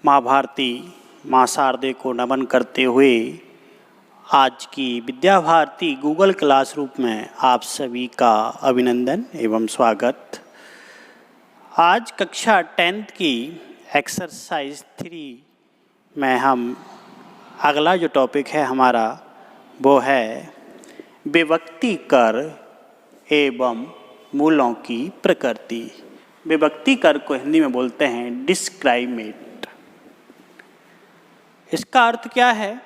माँ भारती, माँ शारदे को नमन करते हुए आज की विद्या भारती गूगल क्लासरूम में आप सभी का अभिनंदन एवं स्वागत। आज कक्षा 10th की एक्सरसाइज 3 में हम अगला जो टॉपिक है हमारा वो है विभक्ति कर एवं मूलों की प्रकृति। विभक्ति कर को हिंदी में बोलते हैं डिस्क्राइमेट। इसका अर्थ क्या है?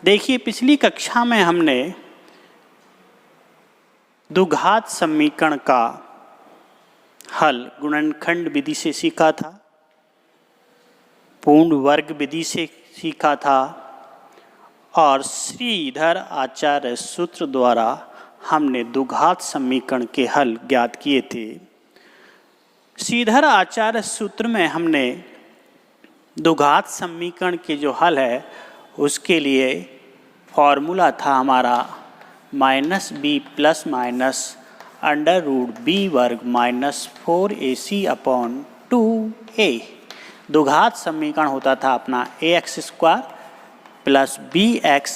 देखिए, पिछली कक्षा में हमने द्विघात समीकरण का हल गुणनखंड विधि से सीखा था, पूर्ण वर्ग विधि से सीखा था और श्रीधर आचार्य सूत्र द्वारा हमने द्विघात समीकरण के हल ज्ञात किए थे। श्रीधर आचार्य सूत्र में हमने द्विघात समीकरण के जो हल है उसके लिए फॉर्मूला था हमारा -b plus minus under root b वर्ग माइनस 4ac अपॉन 2a। द्विघात समीकरण होता था अपना ax square plus bx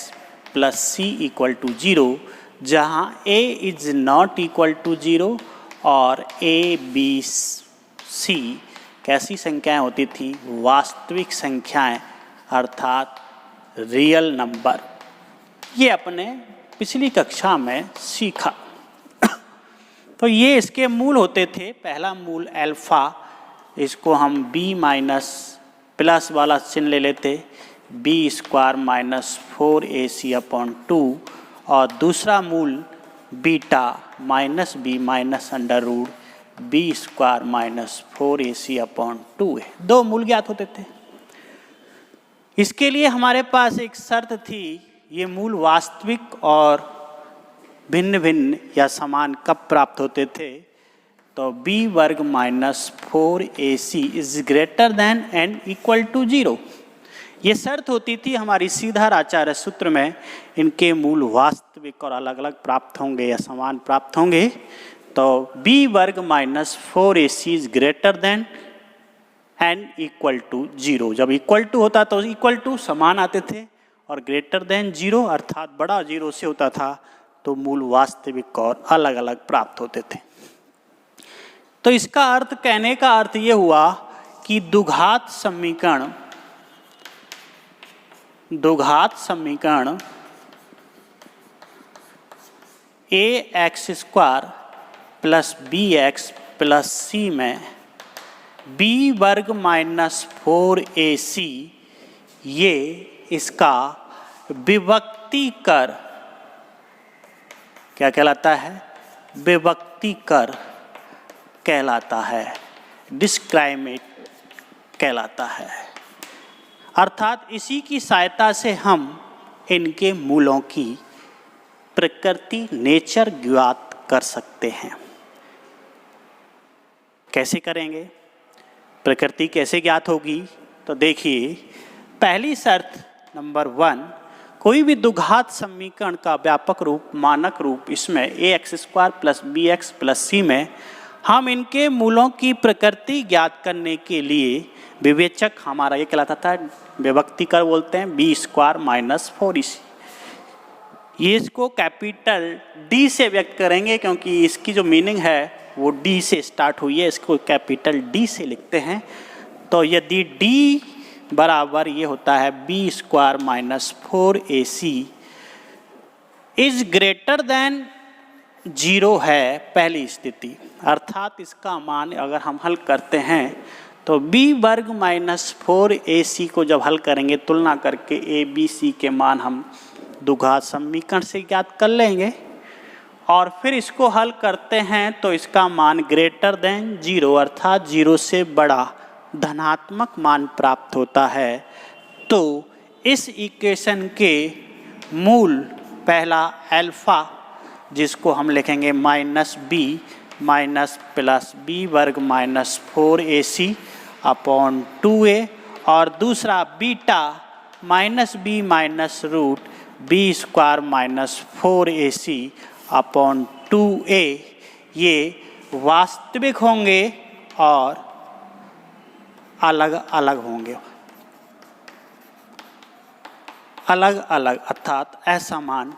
plus c equal to 0, जहाँ a is not equal to 0 और a b c कैसी संख्याएं होती थी? वास्तविक संख्याएं, अर्थात रियल नंबर। ये अपने पिछली कक्षा में सीखा। तो ये इसके मूल होते थे। पहला मूल अल्फा, इसको हम b माइनस प्लस वाला चिन्ह ले लेते, b square minus 4ac upon 2, और दूसरा मूल beta minus b minus under root b square minus 4ac upon 2 है। दो मूल ज्ञात होते थे। इसके लिए हमारे पास एक शर्त थी, ये मूल वास्तविक और भिन्न भिन्न या समान कब प्राप्त होते थे? तो b वर्ग minus 4ac is greater than and equal to 0। ये शर्त होती थी हमारी श्रीधर आचार्य सूत्र में। इनके मूल वास्तविक और अलग अलग प्राप्त होंगे या समान प्राप्त होंगे तो b वर्ग minus 4ac is greater than and equal to 0। जब इक्वल टू होता तो इक्वल टू समान आते थे और ग्रेटर देन 0 अर्थात बड़ा 0 से होता था तो मूल वास्तविक और अलग अलग प्राप्त होते थे। तो इसका अर्थ, कहने का अर्थ ये हुआ कि द्विघात समीकरण ax square plus bx plus c में b वर्ग माइनस 4ac, ये इसका विभक्ति कर क्या कहलाता है? विभक्ति कर कहलाता है, डिस्क्राइमेट कहलाता है। अर्थात इसी की सहायता से हम इनके मूलों की प्रकृति, नेचर ज्ञात कर सकते हैं। कैसे करेंगे? प्रकृति कैसे ज्ञात होगी? तो देखिए, पहली शर्त नंबर 1, कोई भी द्विघात समीकरण का व्यापक रूप, मानक रूप, इसमें ax square plus bx plus c में हम इनके मूलों की प्रकृति ज्ञात करने के लिए विवेचक हमारा ये कहलाता था, विभक्ति कर बोलते हैं, b स्क्वायर माइनस 4ac। ये इसको कैपिटल D से व्यक्त करेंगे क्योंकि इसकी जो मीनिंग है वो D से स्टार्ट हुई है, इसको कैपिटल D से लिखते हैं। तो यदि D बराबर ये होता है b square minus 4ac is greater then 0 है पहली स्थिति, अर्थात इसका मान अगर हम हल करते हैं तो b वर्ग माइनस 4ac को जब हल करेंगे तुलना करके a b c के मान हम द्विघात समीकरण से ज्ञात कर लेंगे और फिर इसको हल करते हैं तो इसका मान ग्रेटर देन 0 अर्थात 0 से बड़ा धनात्मक मान प्राप्त होता है। तो इस इक्वेशन के मूल, पहला अल्फा, जिसको हम लिखेंगे minus b minus plus b वर्ग माइनस 4ac अपॉन 2a, और दूसरा beta minus b minus root b square minus 4ac upon 2a, ये वास्तविक होंगे और अलग अलग होंगे। अलग अलग अर्थात असमान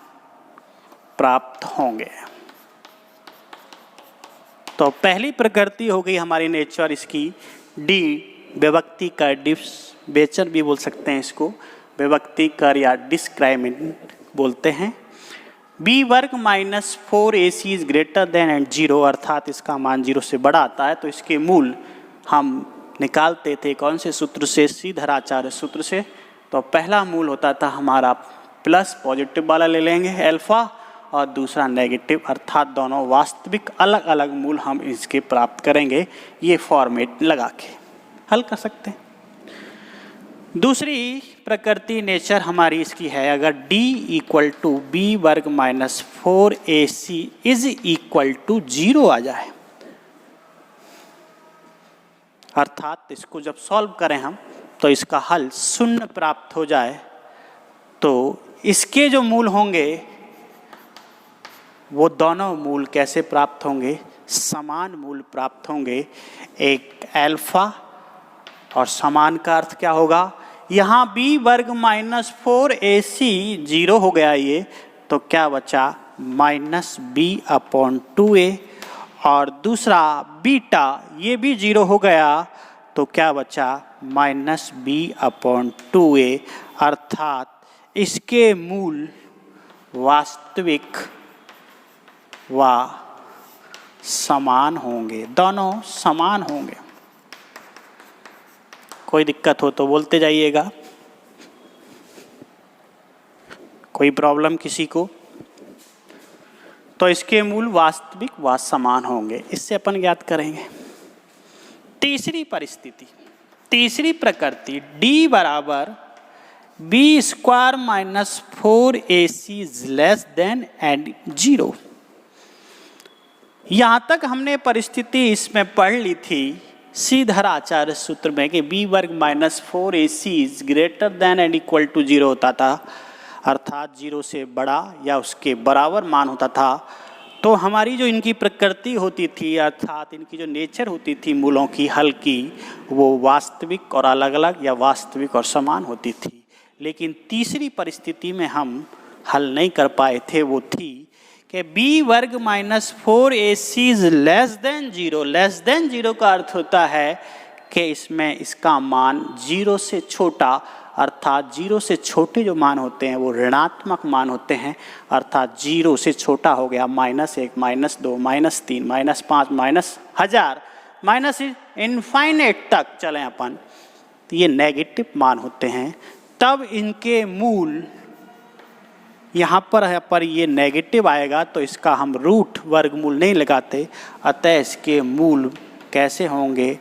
प्राप्त होंगे। तो पहली प्रकृति हो गई हमारी नेचर इसकी डी विभक्ति कर, डिस्क्रिमिनेटर भी बोल सकते हैं इसको, विभक्ति कर या डिस्क्राइमिनेट बोलते हैं। बी वर्ग minus 4ac is greater than and 0 अर्थात इसका मान 0 से बड़ा आता है। तो इसके मूल हम निकालते थे कौन से सूत्र से? श्रीधराचार्य सूत्र से। तो पहला मूल होता था हमारा प्लस पॉजिटिव वाला ले लेंगे अल्फा और दूसरा नेगेटिव, अर्थात दोनों वास्तविक अलग अलग मूल हम इसके प्राप्त करेंगे। ये फॉर्मेट लगा के हल कर सकते हैं। दूसरी प्रकृति नेचर हमारी इसकी है, अगर d इक्वल टू बी वर्ग minus 4ac is equal to 0 आ जाए, अर्थात इसको जब सॉल्व करें हम तो इसका हल शून्य प्राप्त हो जाए, तो इसके जो मूल होंगे वो दोनों मूल कैसे प्राप्त होंगे? समान मूल प्राप्त होंगे, एक अल्फा और समान का अर्थ क्या होगा? यहाँ b वर्ग माइनस 4ac 0 हो गया ये, तो क्या बचा? माइनस b/2a और दूसरा बीटा ये भी 0 हो गया, तो क्या बचा? माइनस b/2a अर्थात इसके मूल वास्तविक व समान होंगे, दोनों समान होंगे। कोई दिक्कत हो तो बोलते जाइएगा, कोई प्रॉब्लम किसी को? तो इसके मूल वास्तविक व समान होंगे, इससे अपन ज्ञात करेंगे। तीसरी परिस्थिति, तीसरी प्रकृति d बराबर b square minus 4ac is less than and 0। यहाँ तक हमने परिस्थिति इसमें पढ़ ली थी श्रीधराचार्य सूत्र में कि b वर्ग minus 4ac is greater than and equal to 0 होता था, अर्थात 0 से बड़ा या उसके बराबर मान होता था। तो हमारी जो इनकी प्रकृति होती थी, अर्थात इनकी जो नेचर होती थी मूलों की हल की, वो वास्तविक और अलग अलग या वास्तविक और समान होती थी। लेकिन तीसरी परिस्थिति में हम हल नहीं कर पाए थे, वो थी कि b वर्ग minus 4ac is less then 0। Less than 0 का अर्थ होता है कि इसमें इसका मान 0 से छोटा, अर्थात 0 से छोटे जो मान होते हैं वो ऋणात्मक मान होते हैं, अर्थात 0 से छोटा हो गया -1, -2, -3, -5, -1000, माइनस इनफाइनेट तक चलें अपन, तो ये नेगेटिव मान होते हैं। तब इनके मूल यहाँ पर ये नेगेटिव आएगा, तो इसका हम रूट वर्गमूल नहीं लगाते, अतः इसके मूल कैसे होंगे?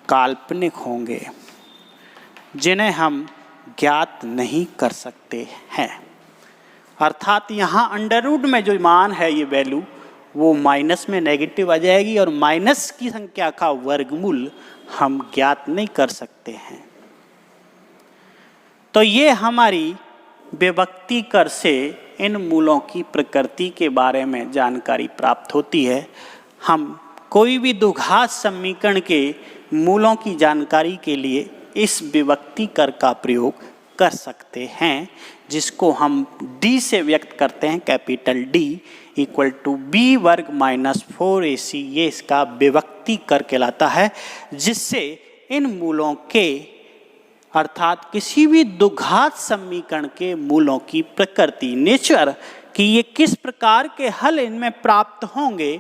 काल्पनिक होंगे, जिन्हें हम ज्ञात नहीं कर सकते हैं। अर्थात यहाँ अंडर रूट में जो मान है ये वैल्यू, वो माइनस में नेगेटिव आ जाएगी और माइनस की संख्या का वर्गमूल हम ज्ञात नहीं कर सकते हैं। तो ये हमारी विभक्ति कर से इन मूलों की प्रकृति के बारे में जानकारी प्राप्त होती है। हम कोई भी द्विघात समीकरण के मूलों की जानकारी के लिए इस विभक्ति कर का प्रयोग कर सकते हैं, जिसको हम d से व्यक्त करते हैं, capital D equal to b वर्ग माइनस 4ac, ये इसका विभक्ति कर कहलाता है, जिससे इन मूलों के अर्थात किसी भी द्विघात समीकरण के मूलों की प्रकृति, नेचर, कि ये किस प्रकार के हल इनमें प्राप्त होंगे,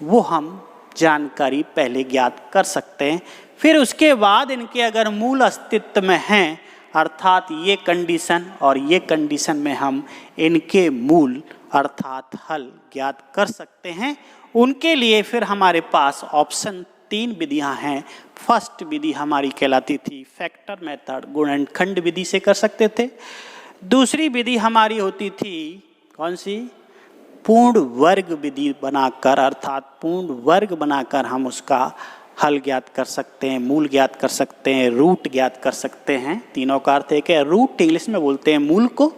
वो हम जानकारी पहले ज्ञात कर सकते हैं। फिर उसके बाद इनके अगर मूल अस्तित्व में हैं, अर्थात ये कंडीशन और ये कंडीशन में हम इनके मूल अर्थात हल ज्ञात कर सकते हैं। उनके लिए फिर हमारे पास ऑप्शन 3 विधियां हैं। फर्स्ट विधि हमारी कहलाती थी फैक्टर मेथड, गुणनखंड विधि से कर सकते थे। दूसरी विधि हमारी होती थी कौन सी? पूर्ण वर्ग विधि बनाकर, अर्थात पूर्ण वर्ग बनाकर हम उसका हल ज्ञात कर सकते हैं, मूल ज्ञात कर सकते हैं, रूट ज्ञात कर सकते हैं। तीनों का अर्थ है कि रूट इंग्लिश में बोलते हैं मूल को,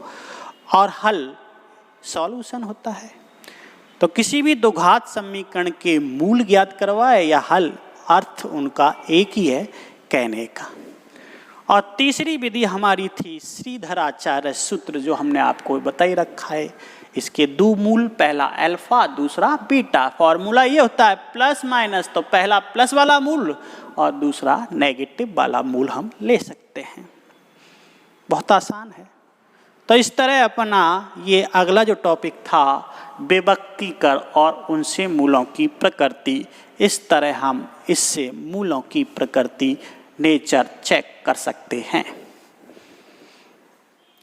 और हल सॉल्यूशन होता है। तो किसी भी द्विघात समीकरण के मूल ज्ञात करवाए या हल, अर्थ उनका एक ही है कहने का। और तीसरी विधि हमारी थी श्रीधर आचार्य सूत्र, जो हमने आपको बताई रखा है। इसके दो मूल, पहला अल्फा दूसरा बीटा। फॉर्मूला ये होता है प्लस माइनस, तो पहला प्लस वाला मूल और दूसरा नेगेटिव वाला मूल हम ले सकते हैं। बहुत आसान है। तो इस तरह अपना ये अगला जो टॉपिक था विभक्ति कर और उनसे मूलों की प्रकृति, इस तरह हम इससे मूलों की प्रकृति नेचर चेक कर सकते हैं।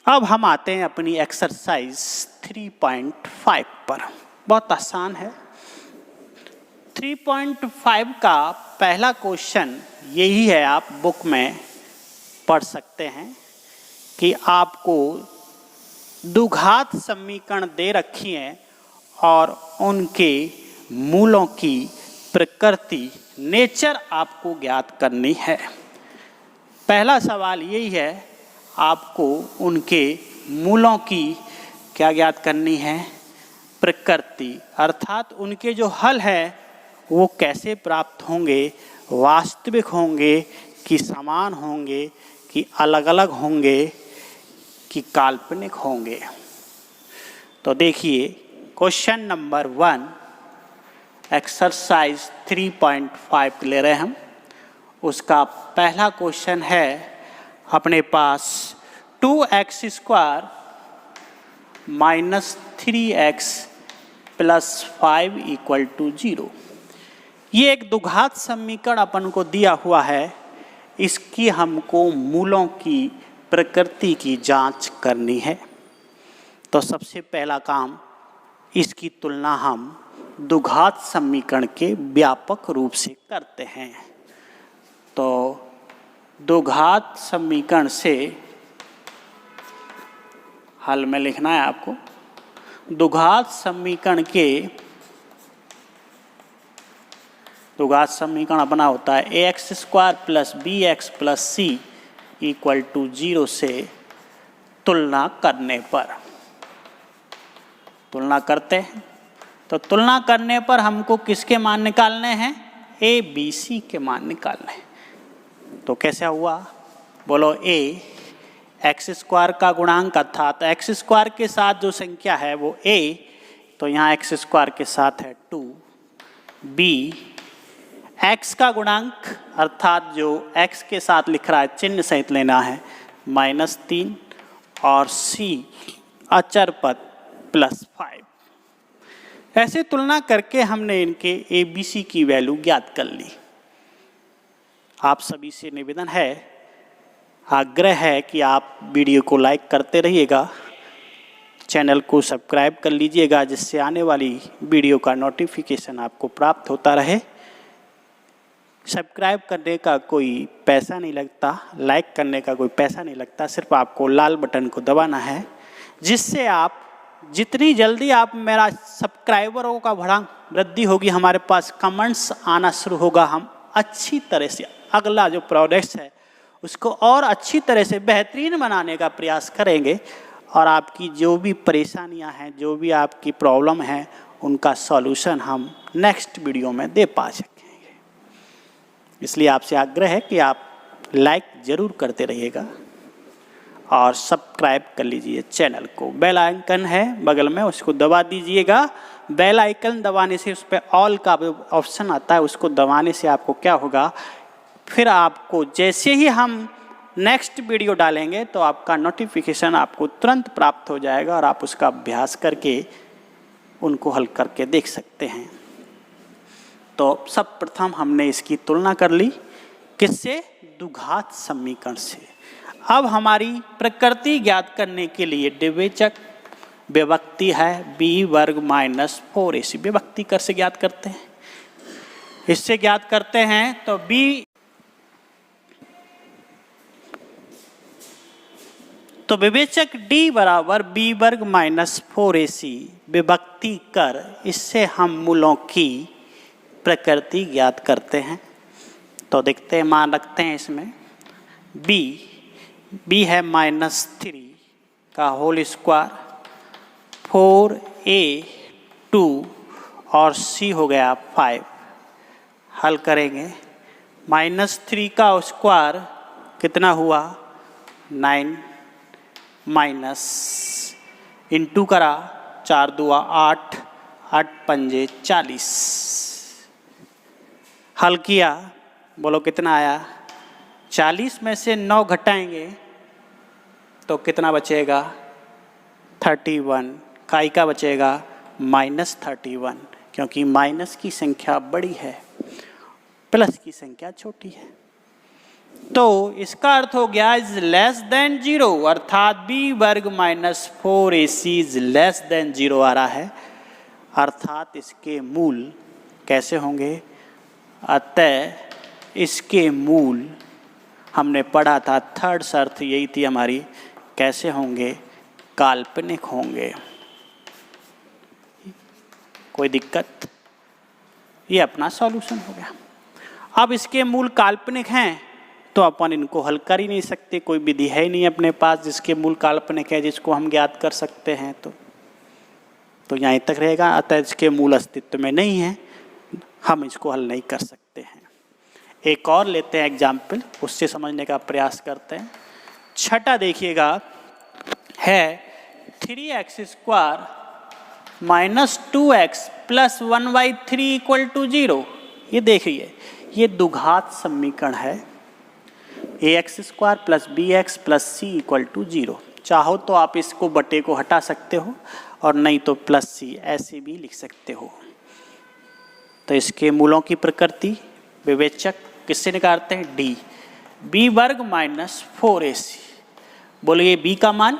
अब हम आते हैं अपनी एक्सरसाइज 3.5 पर। बहुत आसान है। 3.5 का पहला क्वेश्चन यही है, आप बुक में पढ़ सकते हैं कि आपको द्विघात समीकरण दे रखी है और उनके मूलों की प्रकृति नेचर आपको ज्ञात करनी है। पहला सवाल यही है, आपको उनके मूलों की क्या ज्ञात करनी है? प्रकृति, अर्थात उनके जो हल है वो कैसे प्राप्त होंगे, वास्तविक होंगे कि समान होंगे कि अलग अलग होंगे कि काल्पनिक होंगे। तो देखिए क्वेश्चन नंबर 1 एक्सरसाइज 3.5 ले रहे हैं हम। उसका पहला क्वेश्चन है अपने पास 2x² minus 3x plus 5 equal to 0। ये एक द्विघात समीकरण अपन को दिया हुआ है। इसकी हमको मूलों की प्रकृति की जांच करनी है। तो सबसे पहला काम, इसकी तुलना हम द्विघात समीकरण के व्यापक रूप से करते हैं। तो द्विघात समीकरण से हल में लिखना है आपको। द्विघात समीकरण अपना होता है ax² plus bx plus c equal to 0 से तुलना करने पर। तुलना करते हैं तो तुलना करने पर हमको किसके मान निकालने हैं? a b c के मान निकालने हैं। तो कैसे हुआ बोलो? a x² का गुणांक था, तो x² के साथ जो संख्या है वो a, तो यहाँ x² के साथ है 2। b x का गुणांक अर्थात जो x के साथ लिख रहा है चिन्ह सहित लेना है -3, और c अचर पद +5। ऐसे तुलना करके हमने इनके a b c की वैल्यू ज्ञात कर ली। आप सभी से निवेदन है, आग्रह है कि आप वीडियो को लाइक करते रहिएगा, चैनल को सब्सक्राइब कर लीजिएगा, जिससे आने वाली वीडियो का नोटिफिकेशन आपको प्राप्त होता रहे। सब्सक्राइब करने का कोई पैसा नहीं लगता, लाइक करने का कोई पैसा नहीं लगता, सिर्फ आपको लाल बटन को दबाना है, जिससे आप जितनी जल्दी आप मेरा सब्सक्राइबरों का बढ़ा वृद्धि होगी, हमारे पास कमेंट्स आना शुरू होगा, हम अच्छी तरह से अगला जो प्रोडक्ट्स है उसको और अच्छी तरह से बेहतरीन बनाने का प्रयास करेंगे, और आपकी जो भी परेशानियां हैं, जो भी आपकी प्रॉब्लम है, उनका सॉल्यूशन हम नेक्स्ट वीडियो में दे पा सकेंगे। इसलिए आपसे आग्रह है कि आप लाइक ज़रूर करते रहिएगा और सब्सक्राइब कर लीजिए चैनल को। बेल आइकन है बगल में, उसको दबा दीजिएगा। बेल आइकन दबाने से उस पर ऑल का ऑप्शन आता है, उसको दबाने से आपको क्या होगा, फिर आपको जैसे ही हम नेक्स्ट वीडियो डालेंगे तो आपका नोटिफिकेशन आपको तुरंत प्राप्त हो जाएगा और आप उसका अभ्यास करके उनको हल करके देख सकते हैं। तो सब प्रथम हमने इसकी तुलना कर ली, किससे? द्विघात समीकरण से। अब हमारी प्रकृति ज्ञात करने के लिए विवेचक विभक्ति है b² माइनस 4ac। विभक्ति कर से ज्ञात करते हैं, इससे ज्ञात करते हैं। तो विवेचक d बराबर b² माइनस 4ac विभक्ति कर, इससे हम मूलों की प्रकृति ज्ञात करते हैं। तो देखते हैं, मान रखते हैं इसमें b है -3 का होल स्क्वायर, 4a2 और c हो गया 5। हल करेंगे, -3 का स्क्वायर कितना हुआ 9 माइनस इंटू करा 4 दूआ 8, 8 पंजे 40, हल किया, बोलो कितना आया। 40 में से 9 घटाएंगे तो कितना बचेगा 31, काई का बचेगा -31, क्योंकि माइनस की संख्या बड़ी है, प्लस की संख्या छोटी है। तो इसका अर्थ हो गया इज लेस देन 0, अर्थात b वर्ग minus 4ac is less then 0 आ रहा है, अर्थात इसके मूल कैसे होंगे। अतः इसके मूल हमने पढ़ा था, थर्ड शर्त यही थी हमारी, कैसे होंगे, काल्पनिक होंगे। कोई दिक्कत, ये अपना सॉल्यूशन हो गया। अब इसके मूल काल्पनिक हैं तो अपन इनको हल कर ही नहीं सकते, कोई विधि है ही नहीं अपने पास जिसके मूल काल्पनिक है जिसको हम ज्ञात कर सकते हैं। तो यहाँ तक रहेगा, अतः इसके मूल अस्तित्व में नहीं है, हम इसको हल नहीं कर सकते हैं। एक और लेते हैं एग्जाम्पल, उससे समझने का प्रयास करते हैं। छठा देखिएगा है 3x² minus 2x plus 1/3 equal to 0। ये देखिए, ये द्विघात समीकरण है, ax² plus bx plus c equal to 0। चाहो तो आप इसको बटे को हटा सकते हो और नहीं तो प्लस c ऐसे भी लिख सकते हो। तो इसके मूलों की प्रकृति विवेचक किससे निकालते हैं, d, b वर्ग माइनस 4ac। बोलिए b का मान,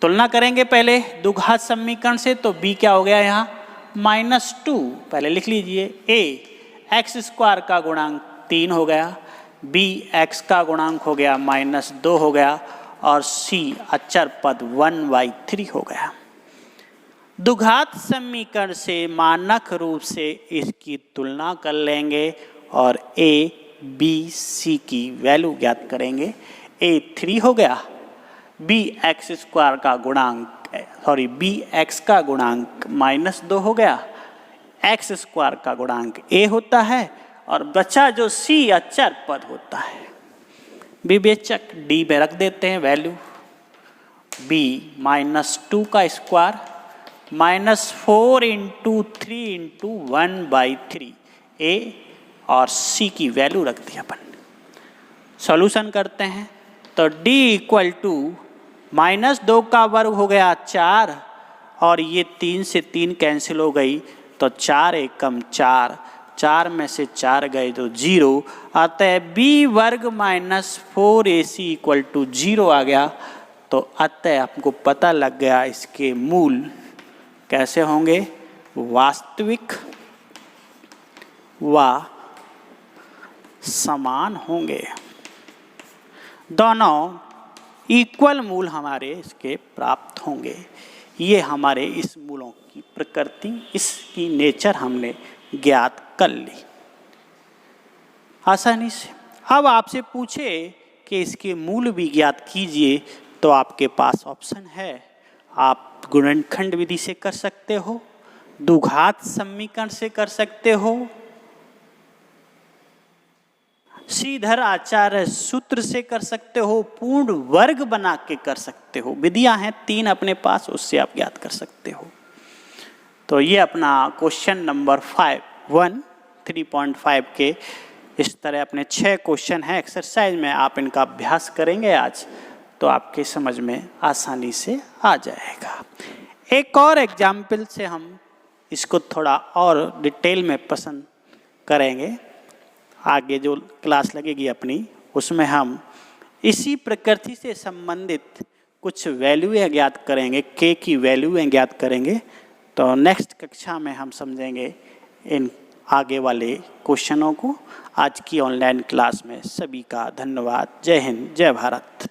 तुलना करेंगे पहले द्विघात समीकरण से, तो b क्या हो गया यहाँ -2, पहले लिख लीजिए। a x² का गुणांक 3 हो गया, b x का गुणांक हो गया -2 हो गया, और c अचर पद 1/3 हो गया। द्विघात समीकरण से मानक रूप से इसकी तुलना कर लेंगे और a b c की वैल्यू ज्ञात करेंगे। a 3 हो गया, bx² का गुणांक bx का गुणांक -2 हो गया, x² का गुणांक a होता है, और बचा जो c अचर पद होता है। विवेचक d में रख देते हैं वैल्यू, b -2 का स्क्वायर -4 × 3 × 1/3 a और c की वैल्यू रख दी अपन। सॉल्यूशन करते हैं तो d इक्वल टू -2 का वर्ग हो गया 4, और ये 3 से 3 कैंसिल हो गई, तो 4 एकम 4, 4 में से 4 गए तो 0, अतः b वर्ग माइनस 4ac इक्वल टू 0 आ गया। तो अतः आपको पता लग गया इसके मूल कैसे होंगे, वास्तविक व समान होंगे। दोनों इक्वल मूल हमारे इसके प्राप्त होंगे। ये हमारे इस मूलों की प्रकृति, इसकी नेचर हमने ज्ञात कर ली आसानी से। अब आपसे पूछे कि इसके मूल भी ज्ञात कीजिए, तो आपके पास ऑप्शन है, आप गुणनखंड विधि से कर सकते हो, द्विघात समीकरण से कर सकते हो, श्रीधर आचार्य सूत्र से कर सकते हो, पूर्ण वर्ग बना के कर सकते हो। विधियां हैं 3 अपने पास, उससे आप ज्ञात कर सकते हो। तो ये अपना क्वेश्चन नंबर 3.5 के इस तरह अपने 6 क्वेश्चन हैं एक्सरसाइज में। आप इनका अभ्यास करेंगे आज, तो आपके समझ में आसानी से आ जाएगा। एक और एग्जाम्पल से हम इसको थोड़ा और डिटेल में पसंद करेंगे। आगे जो क्लास लगेगी अपनी, उसमें हम इसी प्रकृति से संबंधित कुछ वैल्यू ज्ञात करेंगे, k की वैल्यू ज्ञात करेंगे। तो नेक्स्ट कक्षा में हम समझेंगे इन आगे वाले क्वेश्चनों को। आज की ऑनलाइन क्लास में सभी का धन्यवाद। जय हिंद, जय भारत।